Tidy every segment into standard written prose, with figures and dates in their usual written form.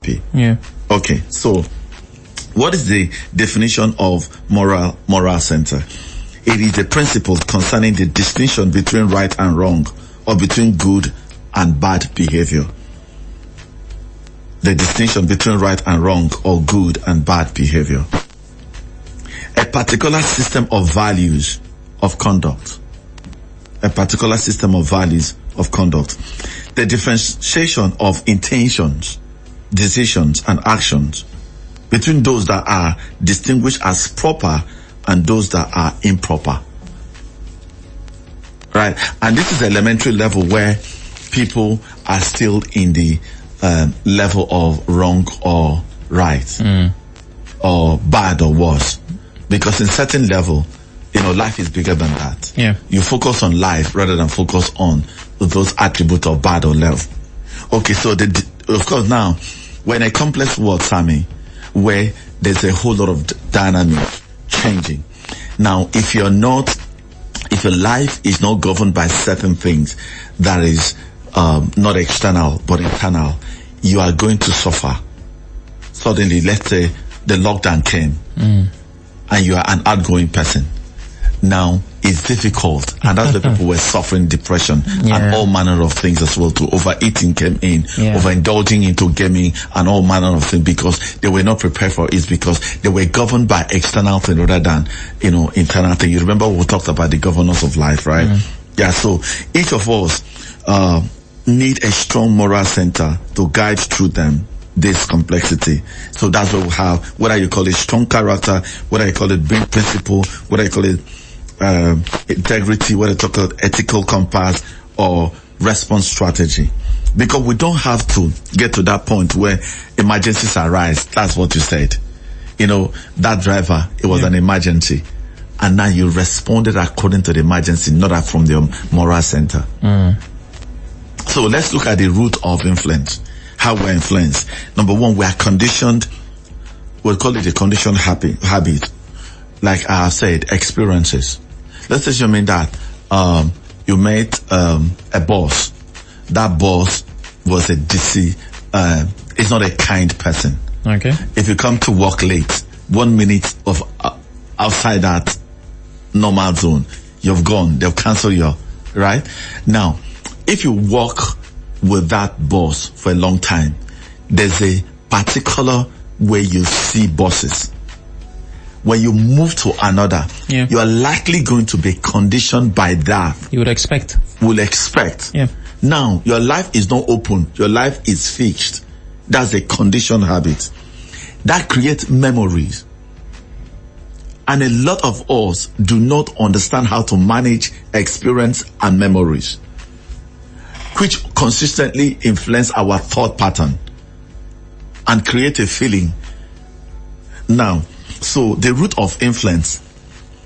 happy. Yeah. Okay, so what is the definition of moral center? It is a principle concerning the distinction between right and wrong, or between good and bad behavior. The distinction between right and wrong, or good and bad behavior. A particular system of values of conduct. A particular system of values of conduct. The differentiation of intentions, decisions, and actions between those that are distinguished as proper and those that are improper. Right? And this is the elementary level where people are still in the level of wrong or right, or bad or worse. Because in certain level, life is bigger than that. Yeah. You focus on life rather than focus on those attributes of bad or love. Okay, so of course now, when a complex world, Sammy, where there's a whole lot of dynamic changing. Now, if your life is not governed by certain things that is not external but internal, you are going to suffer. Suddenly, let's say the lockdown came and you are an outgoing person. Now it's difficult, and that's why people were suffering depression and all manner of things as well. To overeating came in, overindulging into gaming and all manner of things, because they were not prepared for it, because they were governed by external things rather than internal things. You remember we talked about the governance of life, right? Yeah. So each of us need a strong moral center to guide through this complexity. So that's what we have, whether you call it strong character, whether you call it big principle, whether you call it integrity, whether you talk about ethical compass or response strategy. Because we don't have to get to that point where emergencies arise. That's what you said. That driver, it was an emergency. And now you responded according to the emergency, not from the moral center. So let's look at the root of influence. How we're influenced. Number one, we are conditioned. We'll call it a conditioned habit. Like I have said, experiences. Let's assume that you met a boss. That boss was a DC. Is not a kind person. Okay. If you come to work late, 1 minute of outside that normal zone, you've gone. They'll cancel your right. Now, if you work with that boss for a long time, there's a particular way you see bosses. When you move to another, you are likely going to be conditioned by that. You would expect. Will expect. Yeah. Now, your life is not open. Your life is fixed. That's a conditioned habit. That creates memories. And a lot of us do not understand how to manage experience and memories, which consistently influence our thought pattern and create a feeling. Now, so the root of influence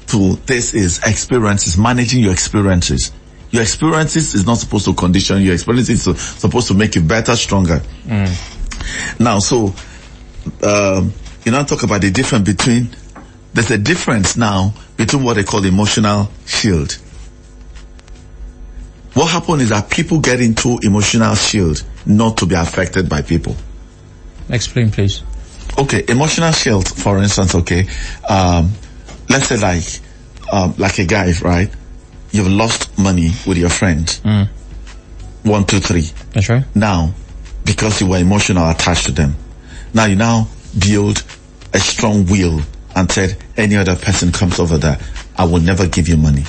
to this is experiences, managing your experiences. Your experiences is not supposed to condition you. Your experiences is supposed to make you better, stronger. Now, so, talk about the difference between, there's a difference now between what they call emotional shield. What happens is that people get into emotional shield not to be affected by people. Explain, please. Okay, emotional shield, for instance, okay. Let's say like a guy, right? You've lost money with your friend. 1, 2, 3. That's right. Now, because you were emotional attached to them, now you build a strong will and said, any other person comes over there, I will never give you money.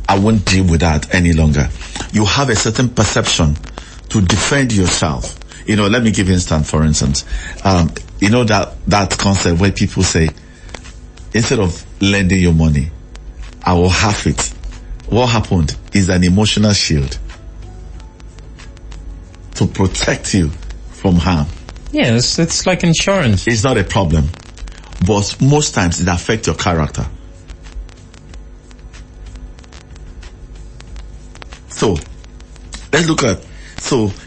I won't deal with that any longer. You have a certain perception to defend yourself. Let me give you instance, for instance. That concept where people say, instead of lending you money, I will have it. What happened is an emotional shield to protect you from harm. Yes, it's like insurance. It's not a problem, but most times it affects your character. So, let's look at,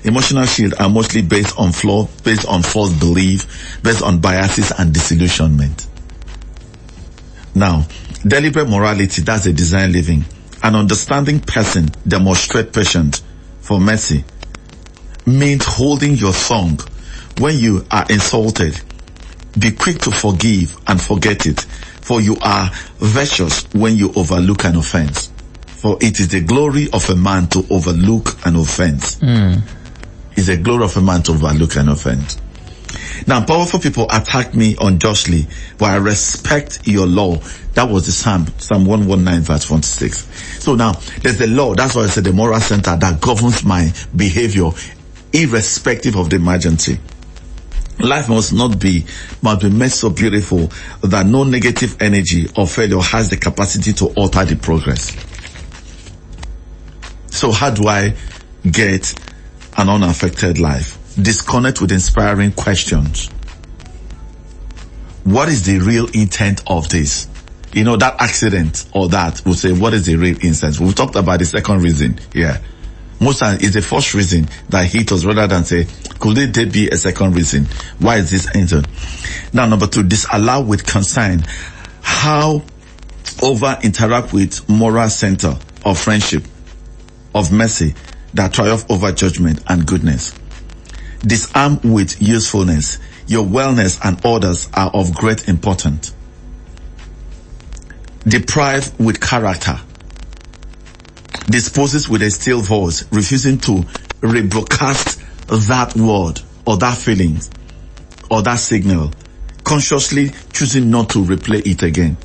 emotional shield are mostly based on false belief, based on biases and disillusionment. Now, deliberate morality, that's a design living. An understanding person demonstrates patience for mercy means holding your tongue when you are insulted. Be quick to forgive and forget it, for you are virtuous when you overlook an offense. For it is the glory of a man to overlook an offense. It's the glory of a man to overlook an offense. Now, powerful people attack me unjustly, but I respect your law. That was the Psalm 119 verse 26. So now, there's the law. That's why I said the moral center that governs my behavior, irrespective of the emergency. Life must be made so beautiful that no negative energy or failure has the capacity to alter the progress. So how do I get an unaffected life? Disconnect with inspiring questions. What is the real intent of this? You know, that accident or that, we'll say, what is the real intent? We talked about the second reason here. Most times it's the first reason that hit us rather than say, could there be a second reason? Why is this entered? Now, number 2, disallow with concern how over interact with moral center of friendship, of mercy that triumph over judgment and goodness. Disarm with usefulness. Your wellness and orders are of great importance. Deprive with character. Disposes with a still voice, refusing to rebroadcast that word or that feeling or that signal, consciously choosing not to replay it again.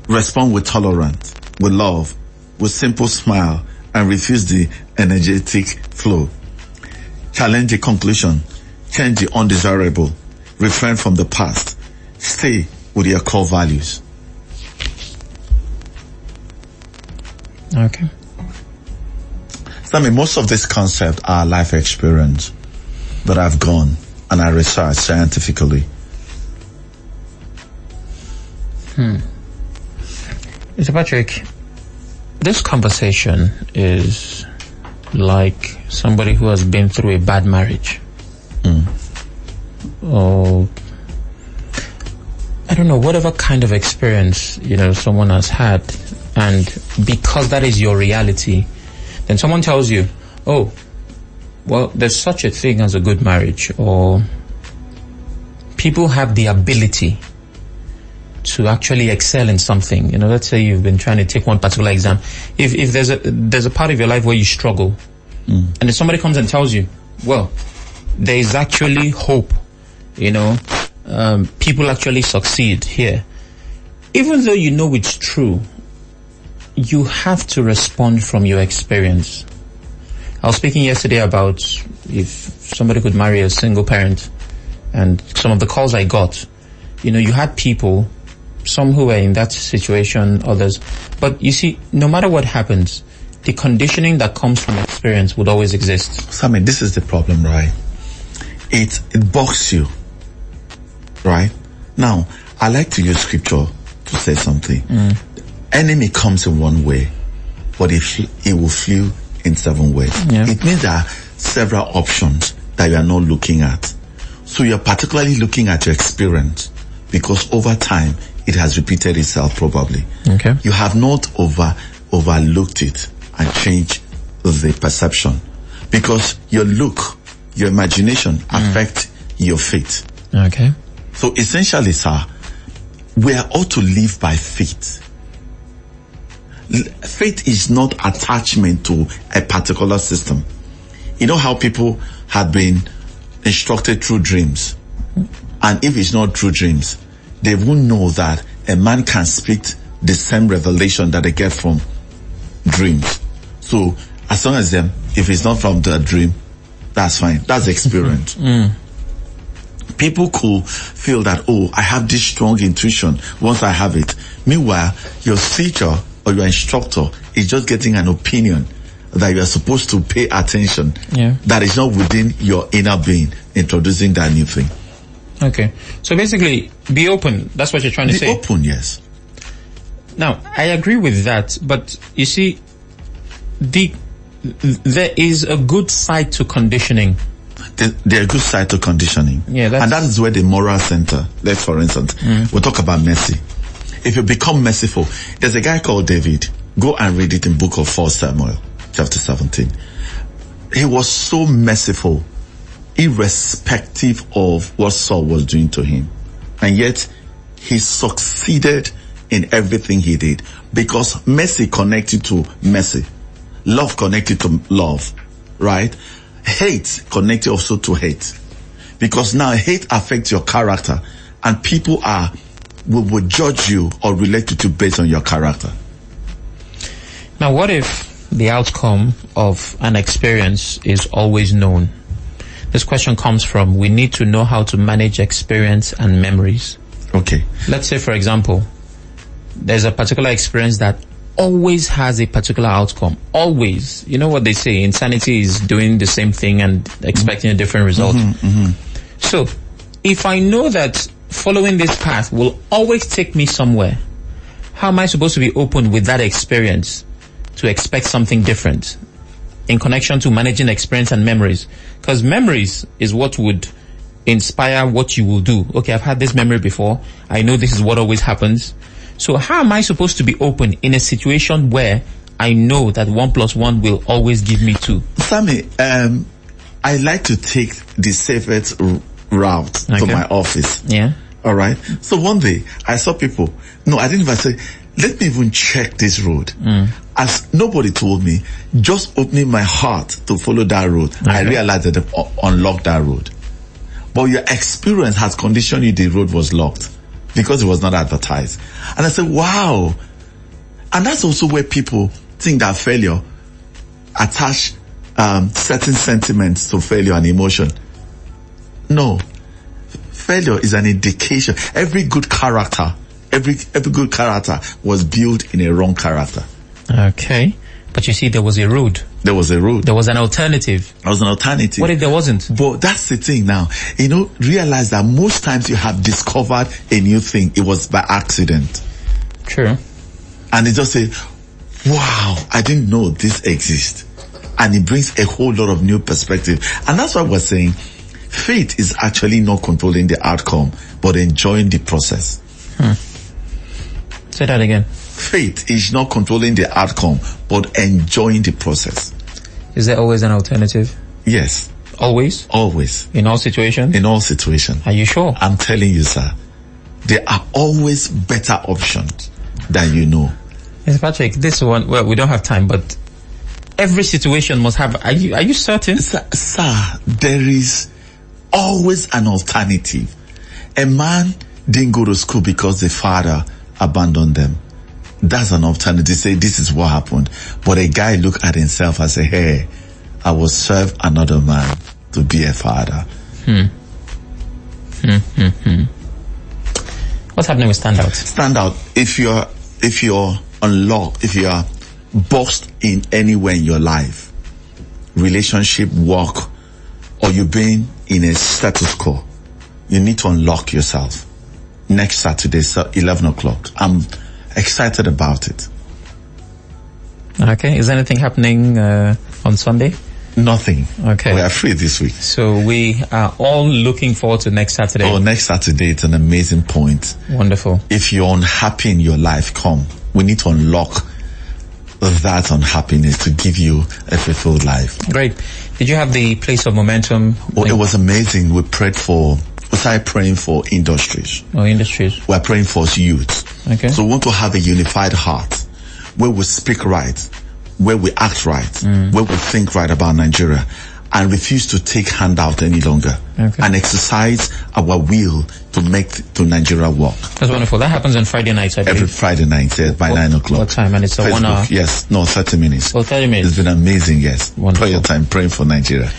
Respond with tolerance, with love, with simple smile, and refuse the energetic flow. Challenge the conclusion, change the undesirable, refrain from the past, stay with your core values. Okay. So, I mean, most of these concepts are life experience that I've gone and I researched scientifically. Mr. Patrick, this conversation is like somebody who has been through a bad marriage. Or, I don't know, whatever kind of experience, someone has had. And because that is your reality, then someone tells you, oh, well, there's such a thing as a good marriage, or people have the ability to actually excel in something. Let's say you've been trying to take one particular exam. If there's a part of your life where you struggle, and if somebody comes and tells you, well, there is actually hope, people actually succeed here. Even though you know it's true, you have to respond from your experience. I was speaking yesterday about if somebody could marry a single parent, and some of the calls I got, you had people, some who were in that situation, others. But you see, no matter what happens, the conditioning that comes from experience would always exist. So, I mean, this is the problem, right? It boxes you, right? Now, I like to use scripture to say something. Enemy comes in one way, but it will flee in 7 ways. Yeah. It means there are several options that you are not looking at. So you're particularly looking at your experience because over time it has repeated itself probably. Okay. You have not overlooked it and changed the perception because your look, your imagination affect your faith. Okay. So essentially, sir, we are all to live by faith. Faith is not attachment to a particular system. You know how people have been instructed through dreams, and if it's not through dreams, they won't know that a man can speak the same revelation that they get from dreams. So as long as if it's not from the dream, that's fine. That's experience. People could feel that, oh, I have this strong intuition once I have it. Meanwhile, your teacher or your instructor is just getting an opinion that you are supposed to pay attention. Yeah. That is not within your inner being introducing that new thing. Okay. So basically, be open. That's what you're trying to say. Be open, yes. Now, I agree with that, but you see, there is a good side to conditioning. There are good side to conditioning. Yeah, and that is where the moral center, let's for instance, we'll talk about mercy. If you become merciful, there's a guy called David. Go and read it in book of 1 Samuel, chapter 17. he was so merciful, irrespective of what Saul was doing to him. And yet, he succeeded in everything he did, because mercy connected to mercy, love connected to love, right? Hate connected also to hate, because now hate affects your character, and people will judge you or relate to you based on your character. Now, what if the outcome of an experience is always known? This question comes from, we need to know how to manage experience and memories. Okay. Let's say, for example, there's a particular experience that always has a particular outcome. Always. You know what they say, insanity is doing the same thing and expecting a different result. So, if I know that following this path will always take me somewhere, how am I supposed to be open with that experience to expect something different in connection to managing experience and memories? Because memories is what would inspire what you will do. Okay, I've had this memory before. I know this is what always happens. So how am I supposed to be open in a situation where I know that 1 + 1 will always give me 2? Sammy, I like to take the safest route to my office. Yeah. All right. So one day I saw people. No, I didn't even say, let me even check this road. As nobody told me, just opening my heart to follow that road, I realized that they unlocked that road. But your experience has conditioned you the road was locked because it was not advertised. And I said, wow. And that's also where people think that failure attach certain sentiments to failure and emotion. No. Failure is an indication. Every good character was built in a wrong character. Okay. But you see, there was a road. There was a road. There was an alternative. There was an alternative. What if there wasn't? But that's the thing now. Realize that most times you have discovered a new thing. It was by accident. True. And it just say, wow, I didn't know this exists. And it brings a whole lot of new perspective. And that's why we're saying faith is actually not controlling the outcome, but enjoying the process. Say that again. Faith is not controlling the outcome, but enjoying the process. Is there always an alternative? Yes. Always? Always. In all situations? In all situations. Are you sure? I'm telling you, sir. There are always better options than you know. Yes, Patrick, this one, well, we don't have time, but every situation must have, are you certain? Sir, there is always an alternative. A man didn't go to school because the father abandoned them. That's an alternative. Say, this is what happened. But a guy look at himself and say, hey, I will serve another man to be a father. What's happening with standout? Standout. If you're unlocked, if you are boxed in anywhere in your life, relationship, work, or you've been in a status quo, you need to unlock yourself. Next Saturday, 11 o'clock. I'm excited about it. Okay. Is anything happening on Sunday? Nothing. Okay. We are free this week. So we are all looking forward to next Saturday. Oh, next Saturday, it's an amazing point. Wonderful. If you're unhappy in your life, come. We need to unlock that unhappiness to give you a fulfilled life. Great. Did you have the place of momentum? Oh, it was amazing. We started praying for industries. Oh, industries. We're praying for youth. Okay. So we want to have a unified heart where we speak right, where we act right, where we think right about Nigeria, and refuse to take handout any longer, and exercise our will to make to Nigeria work. That's wonderful. That happens on Friday nights, I believe. Every Friday night, yes, by 9 o'clock. What time? And it's a 1 hour? Yes, no, 30 minutes. Oh, 30 minutes. It's been amazing, yes. Wonderful. Prayer time, praying for Nigeria.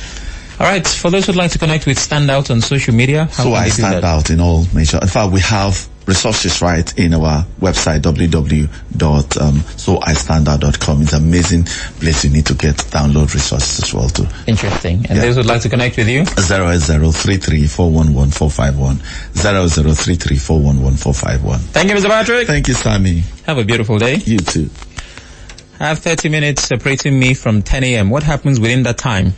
All right. For those who'd like to connect with Standout on social media, how so can I they do stand that? out in all major. In fact, we have resources right in our website www.soistandout.com. It's an amazing place you need to download resources as well too. Interesting. And those who'd like to connect with you? 08033411451. 08033411451. Thank you, Mr. Patrick. Thank you, Sammy. Have a beautiful day. You too. I have 30 minutes separating me from 10 a.m. What happens within that time?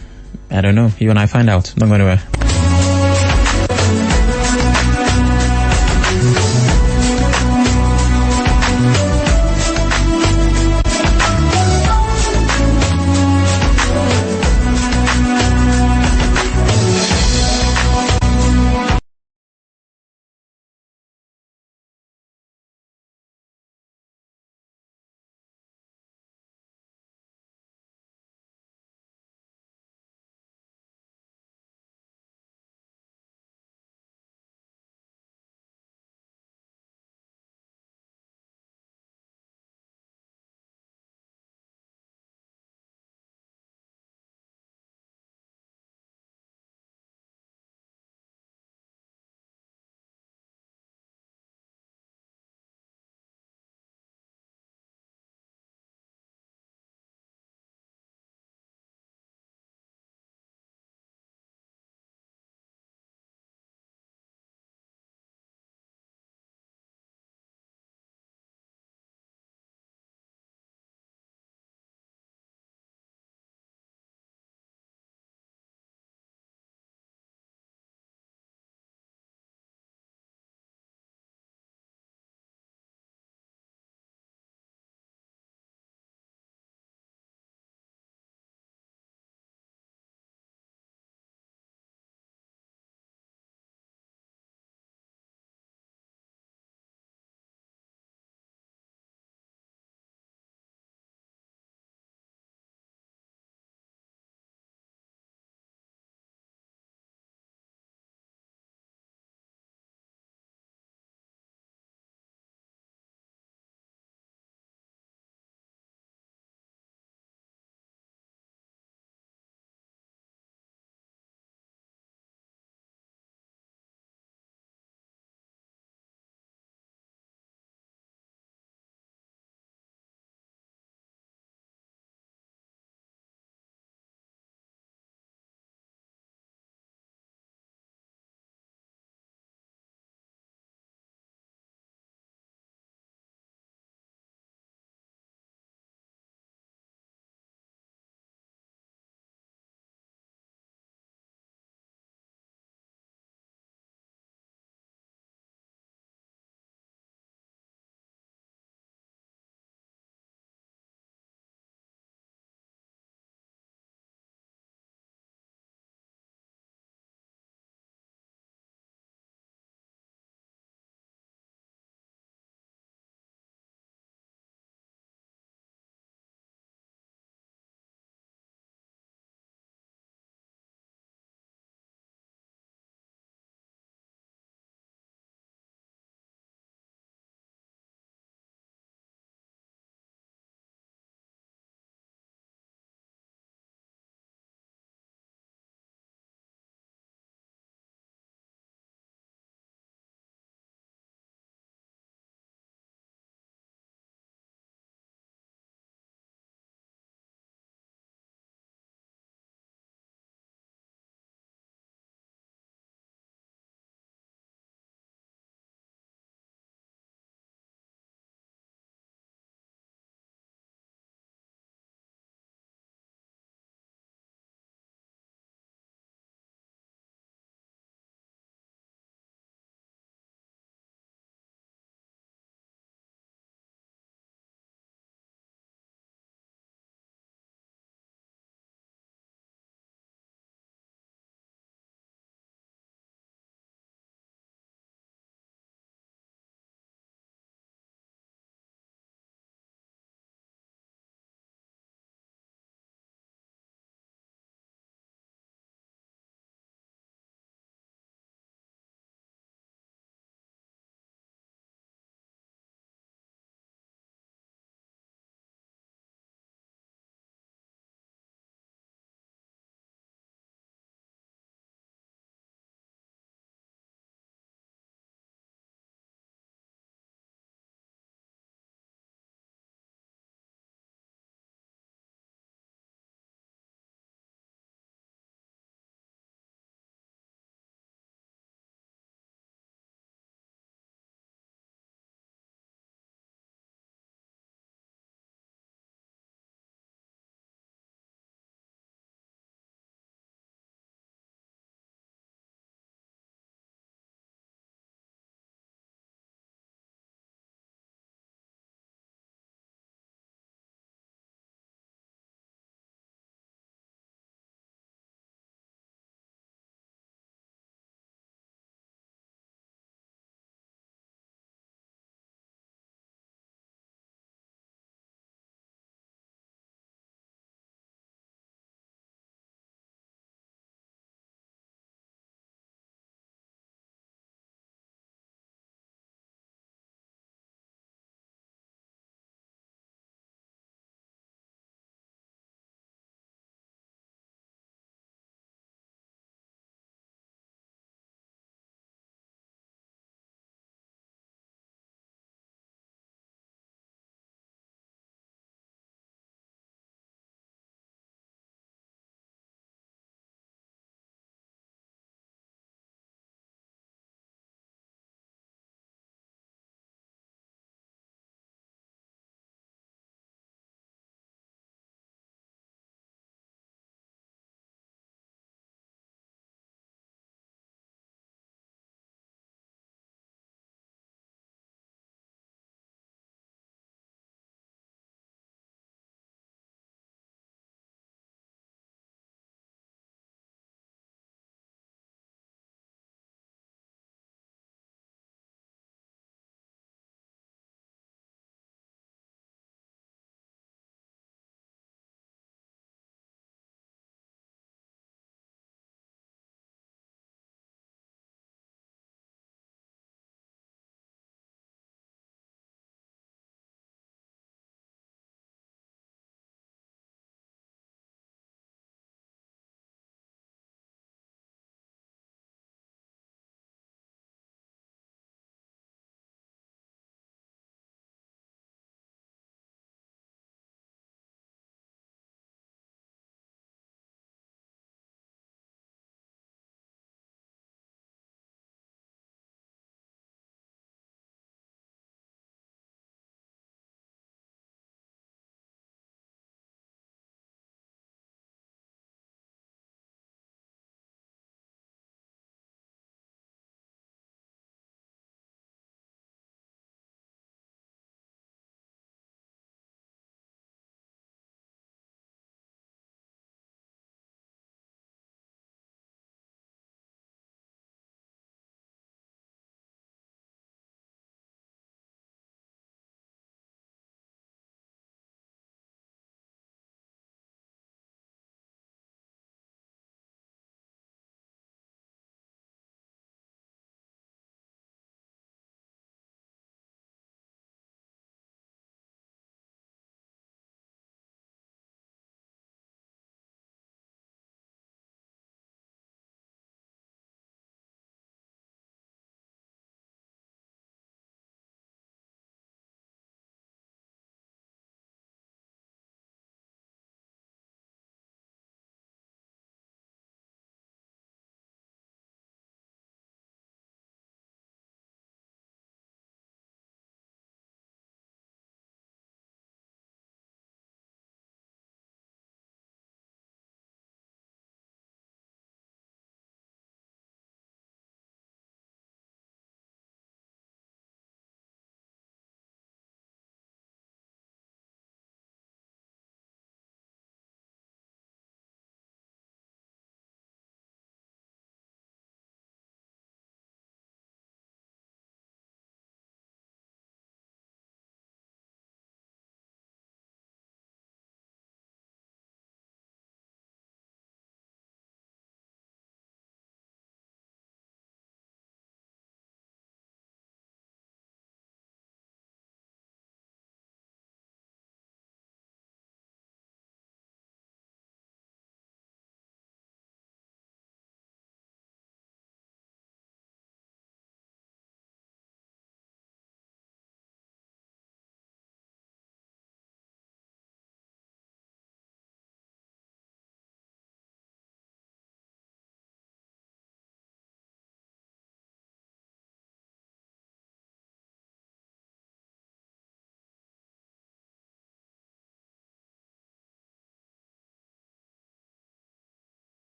I don't know. You and I find out. Not going anywhere.